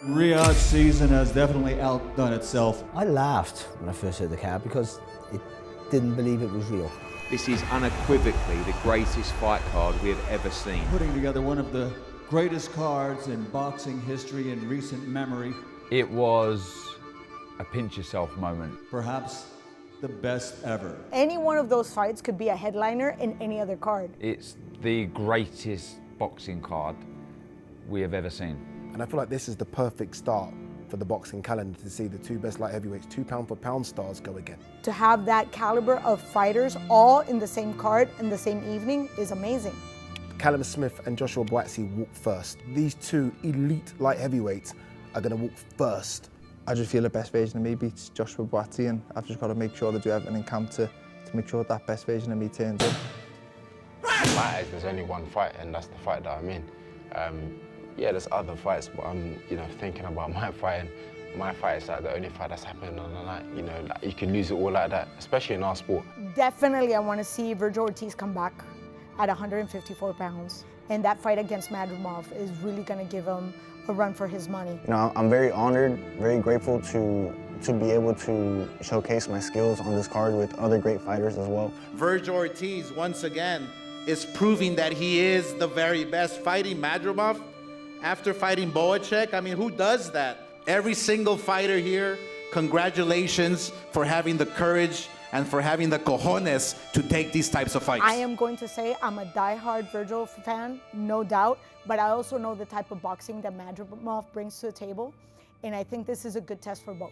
Riyadh's season has definitely outdone itself. I laughed when I first heard the card because it didn't believe it was real. This is unequivocally the greatest fight card we have ever seen. Putting together one of the greatest cards in boxing history in recent memory. It was a pinch yourself moment. Perhaps the best ever. Any one of those fights could be a headliner in any other card. It's the greatest boxing card we have ever seen. And I feel like this is the perfect start for the boxing calendar to see the two best light heavyweights, 2 pound for pound stars go again. To have that caliber of fighters all in the same card in the same evening is amazing. Callum Smith and Joshua Buatsi walk first. These two elite light heavyweights are going to walk first. I just feel the best version of me beats Joshua Buatsi, and I've just got to make sure to do everything in camp to make sure that best version of me turns up. Matters, there's only one fight, and that's the fight that I'm in. Yeah, there's other fights, but I'm, thinking about my fight, and my fight is like the only fight that's happening on the night. Like you can lose it all like that, especially in our sport. Definitely, I want to see Virgil Ortiz come back at 154 pounds. And that fight against Madrimov is really going to give him a run for his money. I'm very honored, very grateful to be able to showcase my skills on this card with other great fighters as well. Virgil Ortiz, once again, is proving that he is the very best. Fighting Madrimov after fighting Boacek, I mean, who does that? Every single fighter here, congratulations for having the courage and for having the cojones to take these types of fights. I am going to say I'm a diehard Virgil fan, no doubt, but I also know the type of boxing that Madrimov brings to the table, and I think this is a good test for both.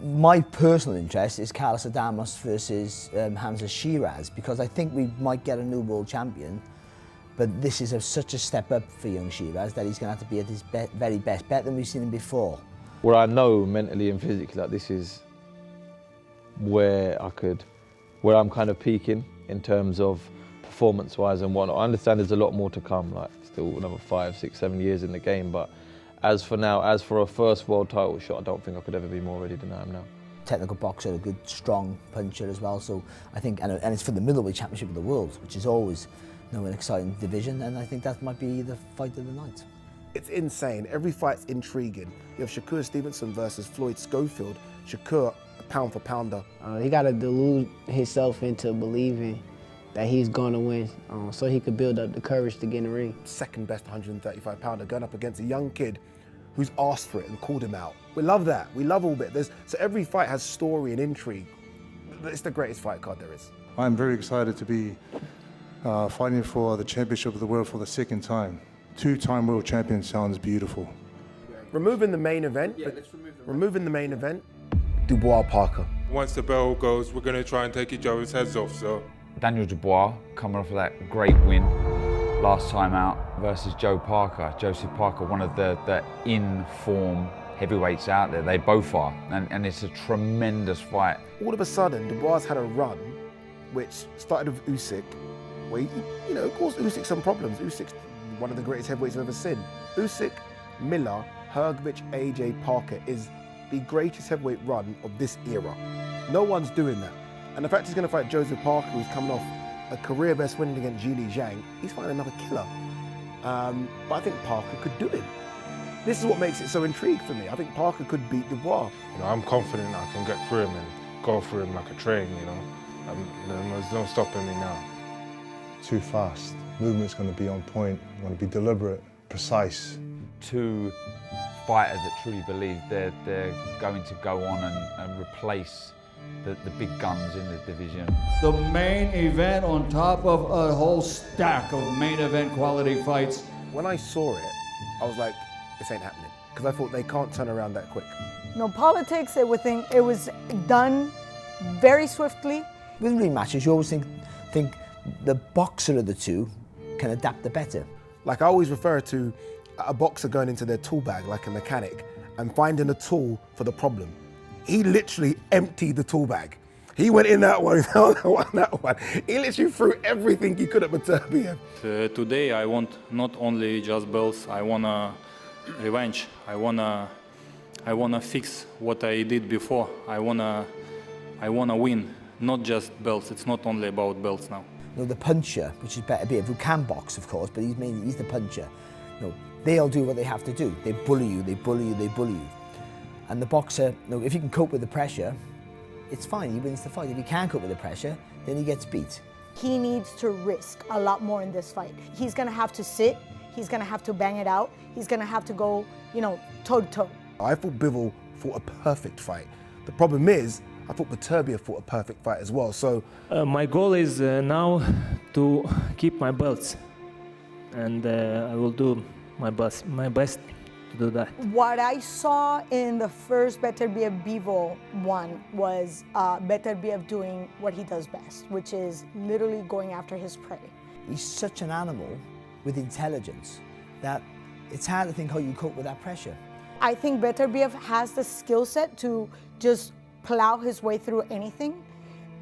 My personal interest is Carlos Adames versus Hamza Shiraz, because I think we might get a new world champion, but this is such a step up for young Shiraz that he's going to have to be at his very best, better than we've seen him before. Where I know mentally and physically that this is where I'm kind of peaking in terms of performance-wise and whatnot. I understand there's a lot more to come, like still another 5, 6, 7 years in the game, but as for now, as for a first world title shot, I don't think I could ever be more ready than I am now. Technical boxer, a good, strong puncher as well, so I think, and it's for the middleweight championship of the world, which is always an exciting division, and I think that might be the fight of the night. It's insane. Every fight's intriguing. You have Shakur Stevenson versus Floyd Schofield. Shakur, a pound for pounder. He got to delude himself into believing that he's going to win, so he could build up the courage to get in the ring. Second best 135 pounder going up against a young kid who's asked for it and called him out. We love that. We love all bit. So every fight has story and intrigue. It's the greatest fight card there is. I'm very excited to be fighting for the championship of the world for the second time. 2-time world champion sounds beautiful. Removing the main event. Removing the main event. Dubois Parker. Once the bell goes, we're going to try and take each other's heads off. So Daniel Dubois coming off of that great win last time out versus Joe Parker. Joseph Parker, one of the in-form heavyweights out there. They both are, and it's a tremendous fight. All of a sudden, Dubois had a run, which started with Usyk, where he, caused Usyk some problems. Usyk's one of the greatest heavyweights I've ever seen. Usyk, Miller, Hrgovic, AJ, Parker is the greatest heavyweight run of this era. No one's doing that. And the fact he's going to fight Joseph Parker, who's coming off a career best win against Zhili Zhang, he's fighting another killer. But I think Parker could do it. This is what makes it so intrigued for me. I think Parker could beat Dubois. I'm confident I can get through him and go through him like a train, There's no stopping me now. Too fast. Movement's going to be on point, going to be deliberate, precise. Two fighters that truly believe they're going to go on and replace the big guns in the division. The main event on top of a whole stack of main event quality fights. When I saw it, I was like, this ain't happening. Because I thought they can't turn around that quick. No politics, it was done very swiftly. With rematches, you always think the boxer of the two can adapt the better. Like I always refer to a boxer going into their tool bag like a mechanic and finding a tool for the problem. He literally emptied the tool bag. He went in that one, that one. He literally threw everything he could at Beterbiev. Today I want not only just belts, I want revenge. I wanna fix what I did before. I wanna win, not just belts. It's not only about belts now. The puncher, which is Beterbiev, who can box, of course, but he's the puncher. they'll do what they have to do. They bully you, they bully you, they bully you. And the boxer, look, if he can cope with the pressure, it's fine, he wins the fight. If he can't cope with the pressure, then he gets beat. He needs to risk a lot more in this fight. He's gonna have to sit, he's gonna have to bang it out, he's gonna have to go, you know, toe-to-toe. I thought Bivol fought a perfect fight. The problem is, I thought Beterbiev fought a perfect fight as well, so... My goal is now to keep my belts, and I will do my best to do that. What I saw in the first Beterbiev-Bivol one was Beterbiev doing what he does best, which is literally going after his prey. He's such an animal with intelligence that it's hard to think how you cope with that pressure. I think Beterbiev has the skill set to just plow his way through anything,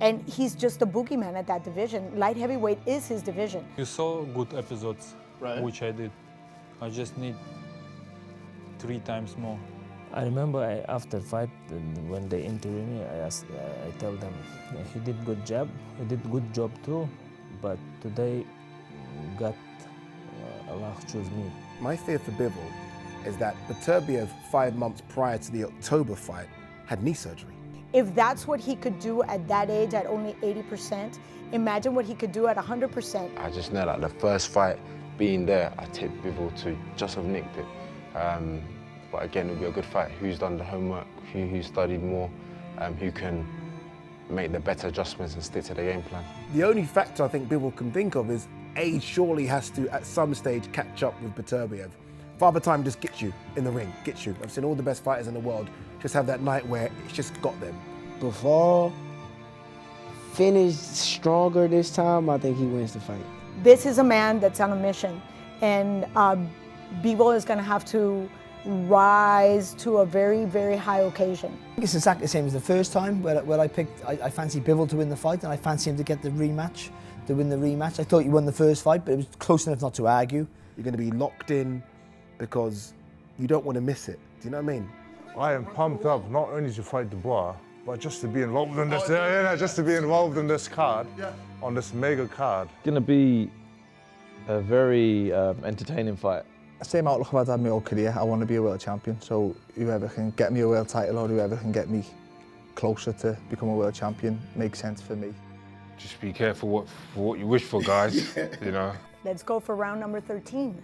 and he's just a boogeyman at that division. Light heavyweight is his division. You saw good episodes, which I did. I just need 3 times more. I remember after fight, when they interview me, I tell them, he did good job, he did good job too, but today God, Allah chose me. My fear for Bivol is that Beterbiev, 5 months prior to the October fight, had knee surgery. If that's what he could do at that age, at only 80%, imagine what he could do at 100%. I just know that the first fight being there, I tipped Bivol to just have nicked it. But again, it'll be a good fight. Who's done the homework, who studied more, who can make the better adjustments and stick to the game plan. The only factor I think Bivol can think of is age surely has to, at some stage, catch up with Beterbiev. Father Time just gets you in the ring, gets you. I've seen all the best fighters in the world just have that night where it's just got them. Bivol finished stronger this time, I think he wins the fight. This is a man that's on a mission, and Bivol is going to have to rise to a very, very high occasion. I think it's exactly the same as the first time where I picked, I fancied Bivol to win the fight, and I fancy him to get the rematch, to win the rematch. I thought he won the first fight, but it was close enough not to argue. You're going to be locked in because you don't want to miss it. Do you know what I mean? I am pumped up not only to fight Dubois, but just to be involved in this. Just to be involved in this card, on this mega card. It's going to be a very entertaining fight. Same outlook I've had my whole career. I want to be a world champion, so whoever can get me a world title or whoever can get me closer to become a world champion makes sense for me. Just be careful for what you wish for, guys. You know. Let's go for round number 13.